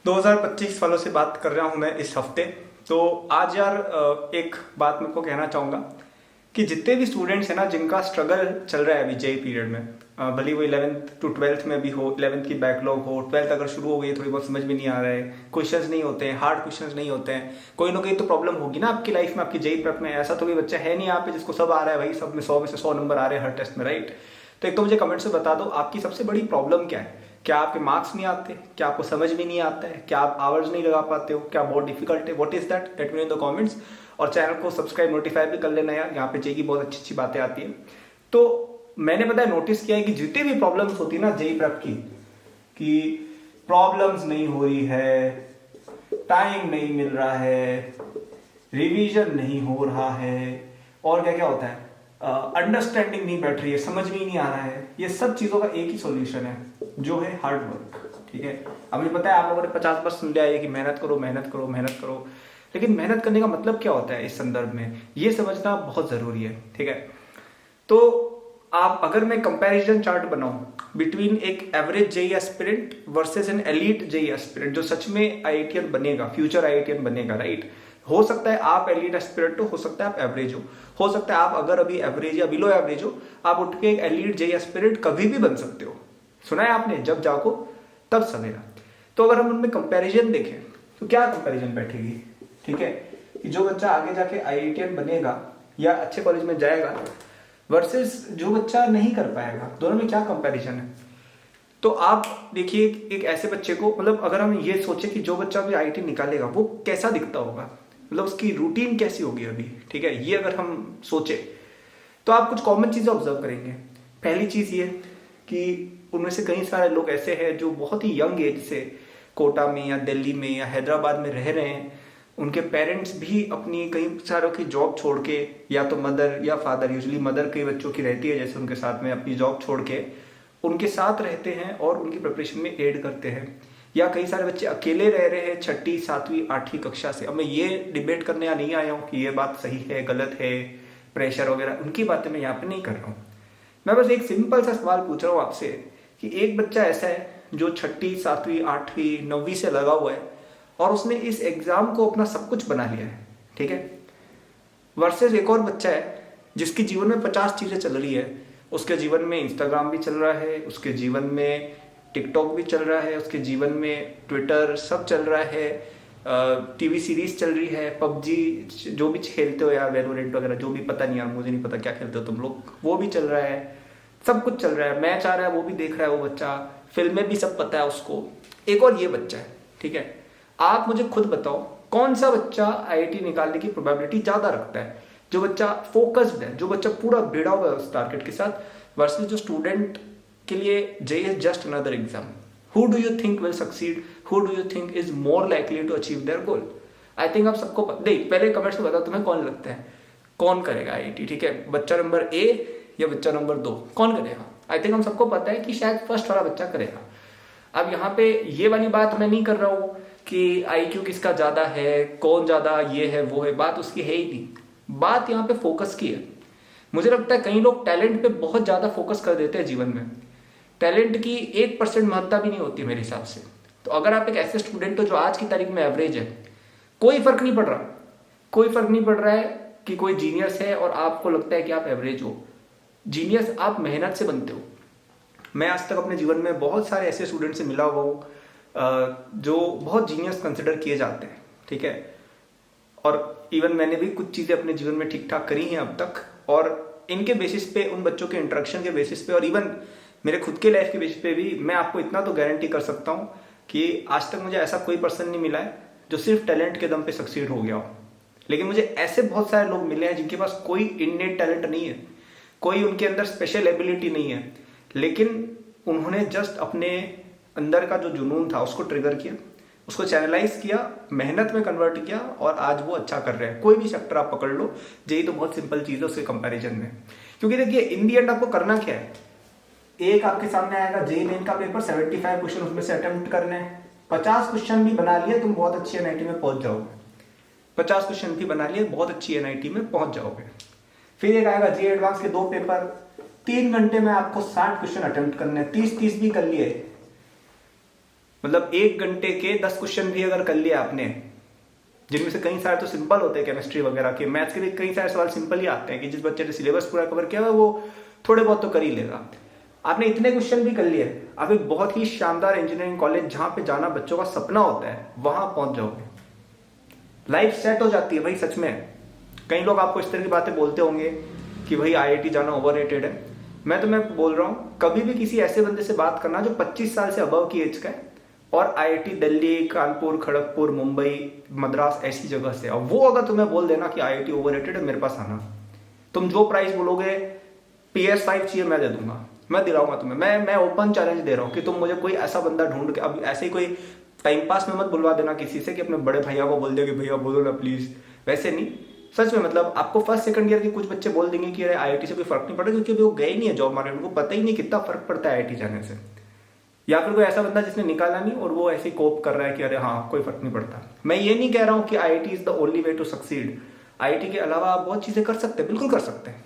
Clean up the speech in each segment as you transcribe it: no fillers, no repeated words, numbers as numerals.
2025 वालों से बात कर रहा हूं मैं इस हफ्ते। तो आज यार एक बात मैं को कहना चाहूंगा कि जितने भी स्टूडेंट्स हैं ना जिनका स्ट्रगल चल रहा है अभी जेई पीरियड में, भले वो 11th टू 12th में भी हो, 11th की बैकलॉग हो, 12th अगर शुरू हो गई थोड़ी बहुत समझ में नहीं आ रहा है, क्वेश्चंस नहीं होते हैं, हार्ड क्वेश्चंस नहीं होते हैं, कोई ना कोई तो प्रॉब्लम होगी ना आपकी लाइफ में, आपकी जेई प्रेप में। ऐसा तो कोई बच्चा है नहीं यहाँ पे जिसको सब आ रहा है भाई, सब में 100 में से 100 नंबर आ रहे हैं हर टेस्ट में, राइट। तो एक तो मुझे कमेंट से बता दो आपकी सबसे बड़ी प्रॉब्लम क्या है। क्या आपके मार्क्स नहीं आते, क्या आपको समझ में नहीं आता है, क्या आप आवर्स नहीं लगा पाते हो, क्या बहुत डिफिकल्ट है, what is that, let me know in the comments. और चैनल को सब्सक्राइब नोटिफाई भी कर लेना यार, यहाँ पे जेई की बहुत अच्छी अच्छी बातें आती है। तो मैंने पता है नोटिस किया है कि जितनी भी प्रॉब्लम्स होती है ना जेई प्रेप की, कि प्रॉब्लम्स नहीं हो रही है, टाइम नहीं मिल रहा है, रिवीजन नहीं हो रहा है, और क्या क्या होता है, अंडरस्टैंडिंग नहीं बैठ रही है, समझ में ही नहीं आ रहा है, ये सब चीजों का एक ही सॉल्यूशन है जो है हार्ड वर्क। ठीक है, अब मुझे पता है आप लोगों ने 50 बार सुन लिया है कि मेहनत करो मेहनत करो मेहनत करो, लेकिन मेहनत करने का मतलब क्या होता है इस संदर्भ में, ये समझना बहुत जरूरी है। ठीक है, तो आप अगर मैं कंपैरिजन चार्ट बनाऊं बिटवीन एक average JEE aspirant versus an elite JEE aspirant जो सच में आईआईटीएन बनेगा, फ्यूचर आईआईटीएन बनेगा, राइट। हो सकता है आप एलीट एस्पिरेंट हो सकता है आप एवरेज हो सकता है आप अगर अभी एवरेज या बिलो एवरेज हो, आप उठ के एक एलीट जेई एस्पिरेंट कभी भी बन सकते हो। सुना है आपने, जब जागो तब सवेरा। तो अगर हम उनमें कंपैरिजन देखें तो क्या कंपैरिजन बैठेगी, ठीक है, कि जो बच्चा आगे जाके आईआईटीएन बनेगा या अच्छे कॉलेज में जाएगा वर्सेस जो बच्चा नहीं कर पाएगा, दोनों में क्या कंपैरिजन है। तो आप देखिए एक ऐसे बच्चे को, मतलब अगर हम ये सोचे कि जो बच्चा भी आईआईटी निकालेगा वो कैसा दिखता होगा, मतलब उसकी रूटीन कैसी होगी अभी, ठीक है, ये अगर हम सोचे तो आप कुछ कॉमन चीजें ऑब्जर्व करेंगे। पहली चीज ये कि उनमें से कई सारे लोग ऐसे हैं जो बहुत ही यंग एज से कोटा में या दिल्ली में या हैदराबाद में रह रहे हैं। उनके पेरेंट्स भी अपनी कई सारों की जॉब छोड़ के, या तो मदर या फादर, यूजुअली मदर कई बच्चों की रहती है जैसे उनके साथ में, अपनी जॉब छोड़ के उनके साथ रहते हैं और उनकी प्रिपरेशन में एड करते हैं। या कई सारे बच्चे अकेले रह रहे हैं 6ठी 7वीं 8वीं कक्षा से। अब मैं ये डिबेट करने नहीं आया हूँ कि ये बात सही है गलत है, प्रेशर वगैरह, उनकी बातें मैं यहाँ पे नहीं कर रहा हूँ। मैं बस एक सिंपल सा सवाल पूछ रहा हूँ आपसे कि एक बच्चा ऐसा है जो 6ठी 7वीं 8वीं 9वीं से लगा हुआ है और उसने इस एग्जाम को अपना सब कुछ बना लिया है, ठीक है, वर्सेस एक और बच्चा है जिसके जीवन में 50 चीजें चल रही है। उसके जीवन में इंस्टाग्राम भी चल रहा है, उसके जीवन में टिकटॉक भी चल रहा है, उसके जीवन में ट्विटर सब चल रहा है, टीवी सीरीज चल रही है, पबजी जो भी खेलते हो यार, वैलोरेंट वगैरह जो भी, पता नहीं यार, मुझे नहीं पता क्या खेलते हो तुम लोग, वो भी चल रहा है, सब कुछ चल रहा है, मैच आ रहा है वो भी देख रहा है वो बच्चा, फिल्में भी सब पता है उसको। एक और ये बच्चा है, ठीक है, आप मुझे खुद बताओ कौन सा बच्चा आईआईटी निकालने की प्रोबेबिलिटी ज्यादा रखता है, जो बच्चा फोकस्ड है, जो बच्चा पूरा भिड़ा हुआ है उस टारगेट के साथ, वर्सेस जो स्टूडेंट के लिए JEE is just another exam. Who do you think will succeed, who do you think is more likely to achieve their goal. I think आप सबको देख, पहले कमेंट्स में बताओ तुम्हें कौन लगता है कौन करेगा आईआईटी, ठीक है, बच्चा नंबर ए या बच्चा नंबर 2, कौन करेगा। आई थिंक हम सबको पता है कि शायद फर्स्ट वाला बच्चा करेगा। अब यहाँ पे ये वाली बात मैं नहीं कर रहा हूँ कि आईक्यू किसका ज्यादा है, कौन ज्यादा ये है वो है, बात उसकी है ही नहीं, बात यहाँ पे फोकस की है। मुझे लगता है कई लोग टैलेंट पे बहुत ज्यादा फोकस कर देते हैं जीवन में, टैलेंट की 1% महत्ता भी नहीं होती मेरे हिसाब से। तो अगर आप एक ऐसे स्टूडेंट हो जो आज की तारीख में एवरेज है, कोई फर्क नहीं पड़ रहा, कोई फर्क नहीं पड़ रहा है कि कोई जीनियस है और आपको लगता है कि आप एवरेज हो। जीनियस आप मेहनत से बनते हो। मैं आज तक अपने जीवन में बहुत सारे ऐसे स्टूडेंट से मिला हुआ हूँ जो बहुत जीनियस कंसिडर किए जाते हैं, ठीक है, और इवन मैंने भी कुछ चीजें अपने जीवन में ठीक ठाक करी हैं अब तक, और इनके बेसिस पे, उन बच्चों के इंटरेक्शन के बेसिस पे और इवन मेरे खुद के लाइफ के बेसिस पे भी मैं आपको इतना तो गारंटी कर सकता हूँ कि आज तक मुझे ऐसा कोई पर्सन नहीं मिला है जो सिर्फ टैलेंट के दम पे सक्सीड हो गया हो। लेकिन मुझे ऐसे बहुत सारे लोग मिले हैं जिनके पास कोई इननेट टैलेंट नहीं है, कोई उनके अंदर स्पेशल एबिलिटी नहीं है, लेकिन उन्होंने जस्ट अपने अंदर का जो जुनून था उसको ट्रिगर किया, उसको चैनलाइज किया, मेहनत में कन्वर्ट किया और आज वो अच्छा कर रहे हैं। कोई भी सेक्टर आप पकड़ लो, जेई तो बहुत सिंपल चीज है उसके कंपैरिजन में। क्योंकि देखिए इन दी एंड आपको करना क्या है, एक आपके सामने आएगा जेई मेन का पेपर, 75 क्वेश्चन उसमें से अटेम्प्ट करने हैं। 50 क्वेश्चन भी बना लिए तुम बहुत अच्छी एनआईटी में पहुंच जाओगे, 50 क्वेश्चन भी बना लिए बहुत अच्छी एनआईटी में पहुंच जाओगे। फिर एक आएगा जेई एडवांस के 2 पेपर, 3 घंटे में आपको 60 क्वेश्चन अटेम्प्ट करने हैं, 30 भी कर लिए, मतलब 1 घंटे के 10 क्वेश्चन भी अगर कर लिए आपने, जिनमें से कई सारे तो सिंपल होते हैं केमिस्ट्री वगैरह के, मैथ्स के भी कई सारे सवाल सिंपल ही आते हैं कि जिस बच्चे ने सिलेबस पूरा कवर किया है वो थोड़े बहुत तो कर ही लेगा। आपने इतने क्वेश्चन भी कर लिए, आप एक बहुत ही शानदार इंजीनियरिंग कॉलेज जहां पे जाना बच्चों का सपना होता है वहां पहुंच जाओगे, लाइफ सेट हो जाती है भाई सच में। कई लोग आपको इस तरह की बातें बोलते होंगे कि भाई आईआईटी जाना ओवररेटेड है। मैं तुम्हें बोल रहा हूँ कभी भी किसी ऐसे बंदे से बात करना जो 25 साल से अबव की एज का है और आईआईटी दिल्ली, कानपुर, खड़गपुर, मुंबई, मद्रास ऐसी जगह से, और वो अगर तुम्हें बोल देना कि आईआईटी ओवररेटेड है, मेरे पास आना, तुम जो प्राइस बोलोगे PS5 चाहिए मैं दे दूंगा, मैं दिलाऊंगा तुम्हें। मैं ओपन चैलेंज दे रहा हूँ कि तुम मुझे कोई ऐसा बंदा ढूंढ के, अब ऐसे ही कोई टाइम पास में मत बुलवा देना किसी से कि अपने बड़े भैया को बोल दे कि भैया बोलो ना प्लीज, वैसे नहीं। सच में मतलब आपको फर्स्ट सेकंड ईयर के कुछ बच्चे बोल देंगे कि अरे आईआईटी से कोई फर्क नहीं पड़ता, क्योंकि वो गए नहीं है जॉब मार्केट, उनको पता ही नहीं कितना फर्क पड़ता है आईआईटी जाने से। या फिर कोई ऐसा बंदा जिसने निकाला नहीं और वो ऐसे कोप कर रहा है कि अरे हाँ कोई फर्क नहीं पड़ता। मैं ये नहीं कह रहा हूँ कि IIT is the only way to succeed, IIT के अलावा आप बहुत चीजें कर सकते हैं, बिल्कुल कर सकते हैं,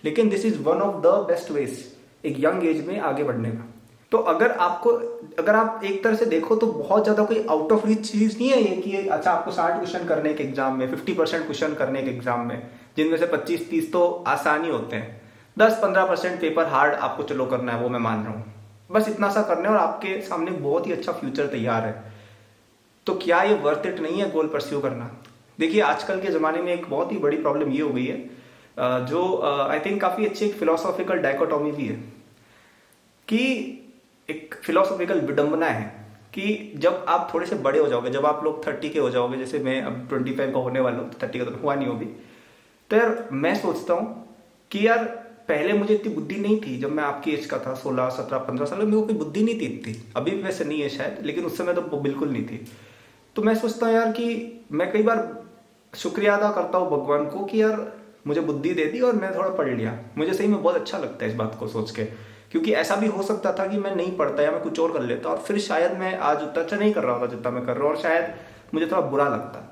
लेकिन this is one of the best veg एक यंग एज में आगे बढ़ने का। तो अगर आप एक तरह से देखो तो बहुत ज्यादा कोई आउट ऑफ रीच चीज नहीं है ये कि अच्छा आपको 60 क्वेश्चन करने के एग्जाम में, 50% क्वेश्चन करने के एग्जाम में, जिनमें से 25-30 तो आसानी होते हैं, 10-15% पेपर हार्ड आपको चलो करना है, वो मैं मान रहा हूँ। बस इतना सा करना है और आपके सामने बहुत ही अच्छा फ्यूचर तैयार है। तो क्या ये वर्थ इट नहीं है गोल परस्यू करना? देखिए आजकल के ज़माने में एक बहुत ही बड़ी प्रॉब्लम ये हो गई है जो आई थिंक काफ़ी अच्छी एक फिलोसॉफिकल डायकोटॉमी भी है, कि एक फिलोसॉफिकल विडंबना है कि जब आप थोड़े से बड़े हो जाओगे, जब आप लोग 30 के हो जाओगे, जैसे मैं अब 25 का होने वाला हूँ, 30 का तो हुआ नहीं होगी, तो यार मैं सोचता हूँ कि यार पहले मुझे इतनी बुद्धि नहीं थी, जब मैं आपकी एज का था 16, 17, 15 साल में, मेरे को कोई बुद्धि नहीं थी इतनी, अभी भी वैसे नहीं है शायद, लेकिन उस समय तो बिल्कुल नहीं थी। तो मैं सोचता हूँ यार कि मैं कई बार शुक्रिया अदा करता हूँ भगवान को कि यार मुझे बुद्धि दे दी और मैं थोड़ा पढ़ लिया। मुझे सही में बहुत अच्छा लगता है इस बात को सोच के, क्योंकि ऐसा भी हो सकता था कि मैं नहीं पढ़ता या मैं कुछ और कर लेता और फिर शायद मैं आज उतना अच्छा नहीं कर रहा होता जितना मैं कर रहा हूँ, और शायद मुझे थोड़ा बुरा लगता।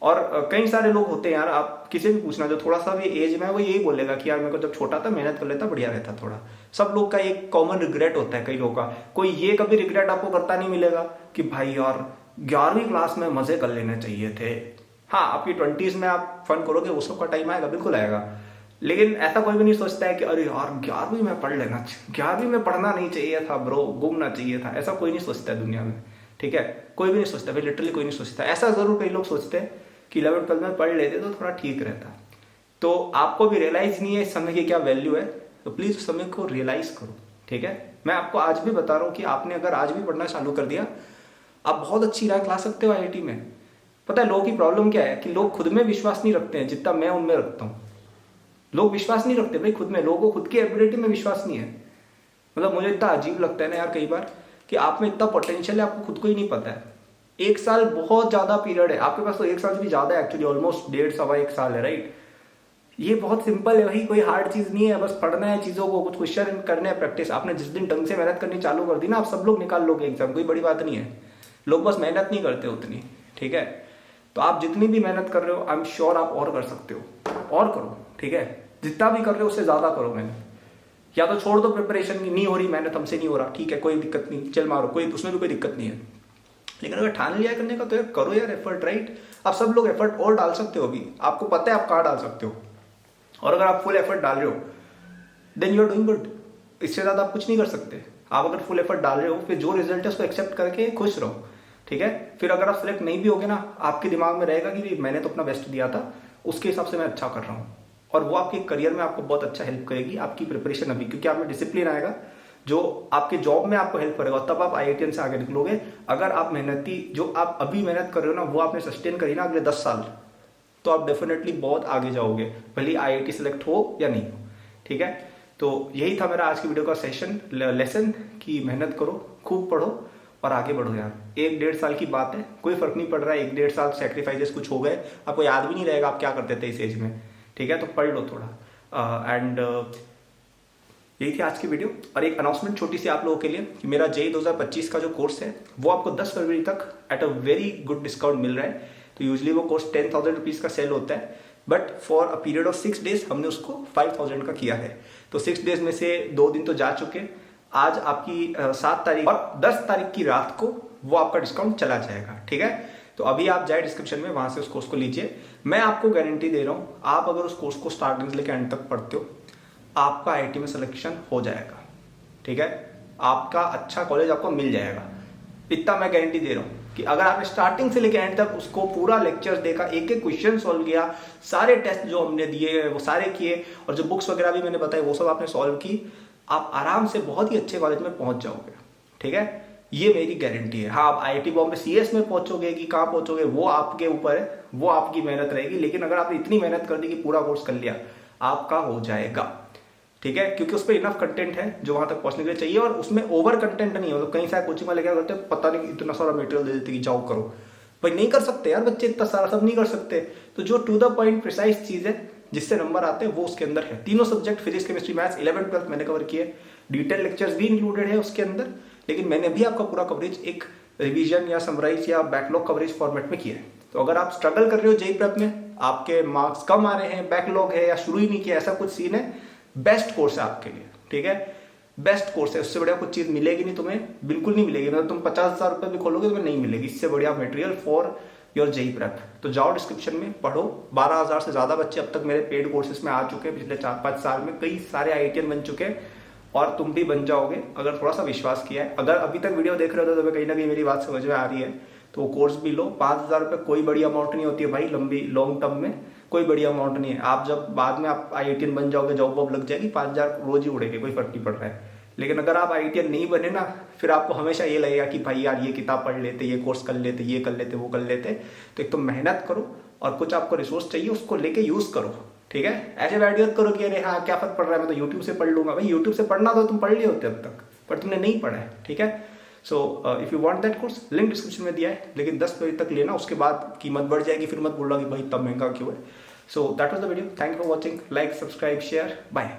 और कई सारे लोग होते हैं यार, आप किसी भी पूछना जो थोड़ा सा भी एज में है, वो यही बोलेगा कि यार मेरे को जब छोटा था मेहनत कर लेता बढ़िया रहता थोड़ा। सब लोग का एक कॉमन रिग्रेट होता है कई लोगों का, कोई ये कभी रिग्रेट आपको करता नहीं मिलेगा कि भाई यार 11वीं क्लास में मजे कर लेने चाहिए थे। हाँ, आपकी 20s में आप फन करोगे, वो सबका टाइम आएगा, बिल्कुल आएगा, लेकिन ऐसा कोई भी नहीं सोचता है कि अरे यार 11वीं में पढ़ लेना, 11वीं में पढ़ना नहीं चाहिए था ब्रो, घूमना चाहिए था। ऐसा कोई नहीं सोचता है दुनिया में, ठीक है, कोई भी नहीं सोचता भाई, लिटरली कोई नहीं सोचता। ऐसा जरूर कई लोग सोचते हैं कि 11th-12th में पढ़ लेते तो थोड़ा ठीक रहता। तो आपको भी रियलाइज नहीं है इस समय की क्या वैल्यू है, तो प्लीज उस समय को रियलाइज करो, ठीक है। मैं आपको आज भी बता रहा हूँ कि आपने अगर आज भी पढ़ना चालू कर दिया, आप बहुत अच्छी रैंक ला सकते हो आईआईटी में। पता है लोगों की प्रॉब्लम क्या है कि लोग खुद में विश्वास नहीं रखते हैं जितना मैं उनमें रखता हूँ। लोग विश्वास नहीं रखते भाई खुद में, लोगों को खुद की एबिलिटी में विश्वास नहीं है। मतलब मुझे इतना अजीब लगता है ना यार कई बार कि आप में इतना पोटेंशियल है, आपको खुद को ही नहीं पता है। 1 साल बहुत ज्यादा पीरियड है आपके पास, तो 1 साल से भी ज्यादा है एक्चुअली, ऑलमोस्ट 1.5-1.25 साल है, राइट। ये बहुत सिंपल है भाई, कोई हार्ड चीज नहीं है, बस पढ़ना है चीजों को, कुछ क्वेश्चन करने हैं, प्रैक्टिस। आपने जिस दिन ढंग से मेहनत करनी चालू कर दी ना, आप सब लोग निकाल लोगे एग्जाम, कोई बड़ी बात नहीं है। लोग बस मेहनत नहीं करते उतनी, ठीक है। तो आप जितनी भी मेहनत कर रहे हो, आई एम श्योर आप और कर सकते हो, और करो, ठीक है। जितना भी कर रहे हो उससे ज्यादा करो मेहनत। या तो छोड़ दो प्रिपरेशन की, नहीं हो रही मेहनत, हमसे नहीं हो रहा, ठीक है, कोई दिक्कत नहीं, चल मारो, कोई उसमें भी कोई दिक्कत नहीं है। लेकिन अगर ठान लिया करने का तो यार करो यार एफर्ट, राइट। आप सब लोग एफर्ट और डाल सकते हो, अभी आपको पता है आप कहाँ डाल सकते हो, और अगर आप फुल एफर्ट डाल रहे हो then you are doing good. इससे ज्यादा आप कुछ नहीं कर सकते। आप अगर फुल एफर्ट डाल रहे हो, फिर जो रिजल्ट है उसको एक्सेप्ट करके खुश रहो, ठीक है। फिर अगर आप सिलेक्ट नहीं भी होगे ना, आपके दिमाग में रहेगा कि मैंने तो अपना बेस्ट दिया था, उसके हिसाब से मैं अच्छा कर रहा हूँ, और वो आपके करियर में आपको बहुत अच्छा हेल्प करेगी, आपकी प्रिपरेशन अभी, क्योंकि आप में डिसिप्लिन आएगा जो आपके जॉब में आपको हेल्प करेगा, तब आप आईआईटीएन से आगे निकलोगे। अगर आप मेहनती, जो आप अभी मेहनत कर रहे हो ना, वो आपने सस्टेन करी ना अगले 10 साल, तो आप डेफिनेटली बहुत आगे जाओगे, भले आईआईटी सेलेक्ट हो या नहीं हो, ठीक है। तो यही था मेरा आज की वीडियो का सेशन, लेसन, कि मेहनत करो, खूब पढ़ो और आगे बढ़ो यार। 1-1.5 साल की बात है, कोई फर्क नहीं पड़ रहा है, 1-1.5 साल सेक्रीफाइसेस कुछ हो गए, आपको याद भी नहीं रहेगा आप क्या करते थे इस एज में, ठीक है। तो पढ़ लो थोड़ा। एंड यही थी आज की वीडियो। और एक अनाउंसमेंट छोटी सी आप लोगों के लिए कि मेरा जेईई 2025 का जो कोर्स है वो आपको 10 फरवरी तक at a very good discount मिल रहा है। तो यूजली वो कोर्स 10,000 रुपीज का सेल होता है, but for a period of 6 days हमने उसको 5,000 का किया है। तो 6 डेज में से 2 दिन तो जा चुके, आज आपकी 7 तारीख और 10 तारीख की रात को वो आपका डिस्काउंट चला जाएगा। ठीक है, तो अभी आप जाए डिस्क्रिप्शन में, वहां से उस कोर्स को लीजिए। मैं आपको गारंटी दे रहा हूँ, आप अगर उस कोर्स को स्टार्टिंग से लेकर एंड तक पढ़ते हो, आपका आईआईटी में सिलेक्शन हो जाएगा। ठीक है, आपका अच्छा कॉलेज आपको मिल जाएगा, इतना मैं गारंटी दे रहा हूँ कि अगर आपने स्टार्टिंग से लेकर एंड तक उसको पूरा लेक्चर देखा, एक एक क्वेश्चन सॉल्व किया, सारे टेस्ट जो हमने दिए वो सारे किए, और जो बुक्स वगैरह भी मैंने बताई वो सब आपने सॉल्व की, आप आराम से बहुत ही अच्छे कॉलेज में पहुंच जाओगे। ठीक है, ये मेरी गारंटी है। हाँ, आप आईआईटी बॉम्बे सीएस में पहुंचोगे कि कहाँ पहुंचोगे वो आपके ऊपर है, वो आपकी मेहनत रहेगी, लेकिन अगर आपने इतनी मेहनत कर दी कि पूरा कोर्स कर लिया, आपका हो जाएगा। ठीक है, क्योंकि उस पर इनफ कंटेंट है जो वहां तक पहुंचने के लिए चाहिए, और उसमें ओवर कंटेंट नहीं है। तो कहीं सारे कोचिंग वाले क्या करते हैं, पता नहीं इतना सारा मटेरियल दे देते कि जाओ करो। भाई नहीं कर सकते यार बच्चे, इतना सारा सब नहीं कर सकते। तो जो टू द पॉइंट प्रिसाइज चीज है जिससे नंबर आते हैं वो उसके अंदर है। तीनों subject physics chemistry maths 11th 12th मैंने कवर किए, डिटेल लेक्चर्स भी इंक्लूडेड है उसके अंदर, लेकिन मैंने भी आपका पूरा कवरेज एक रिवीजन या समराइज या बैकलॉग कवरेज फॉर्मेट में किया है। तो अगर आप स्ट्रगल कर रहे हो जेईई प्रेप में, आपके मार्क्स कम आ रहे हैं, बैकलॉग है या शुरू ही नहीं किया, ऐसा कुछ सीन है, बेस्ट कोर्स है आपके लिए। ठीक है, बेस्ट कोर्स है, उससे बढ़िया कुछ चीज मिलेगी नहीं तुम्हें, बिल्कुल नहीं मिलेगी। मतलब तुम 50,000 रुपए भी खोलोगे तुम्हें नहीं मिलेगी इससे बढ़िया material for your JEE prep. तो जाओ डिस्क्रिप्शन में पढ़ो। 12,000 से ज्यादा बच्चे अब तक मेरे पेड कोर्सेज में आ चुके हैं पिछले 4-5 साल में, कई सारे आईआईटीएन बन चुके हैं, और तुम भी बन जाओगे अगर थोड़ा सा विश्वास किया है। अगर अभी तक वीडियो देख रहे हो तो तुम्हें कहीं ना कहीं मेरी बात समझ में आ रही है, तो कोर्स भी लो। 5,000 रुपये कोई बड़ी अमाउंट नहीं होती है भाई, लॉन्ग टर्म में कोई बड़ी अमाउंट नहीं है। आप जब बाद में आप आईआईटीएन बन जाओगे, जॉब वॉब लग जाएगी, 5,000 रोज ही उड़ेगी, कोई फर्क नहीं पड़ रहा है। लेकिन अगर आप आईआईटीएन नहीं बने ना, फिर आपको हमेशा ये लगेगा कि भाई यार ये किताब पढ़ लेते, ये कोर्स कर लेते, ये कर लेते, वो कर लेते। तो एक तो मेहनत करो, और कुछ आपको रिसोर्स चाहिए उसको लेके यूज करो। ठीक है, ऐसे वीडियो करो कि अरे हाँ क्या फर्क पड़ रहा है, मैं तो यूट्यूब से पढ़ लूंगा। भाई यूट्यूब से पढ़ना तो तुम पढ़ लिए होते अब तक, पर तुमने नहीं पढ़ा है। ठीक है, so if you want that course, link description में दिया है, लेकिन 10 बजे तक लेना, उसके बाद कीमत बढ़ जाएगी, फिर मत बोलना कि भाई इतना महंगा क्यों है। So that was the video, thank you for watching, like subscribe share, bye.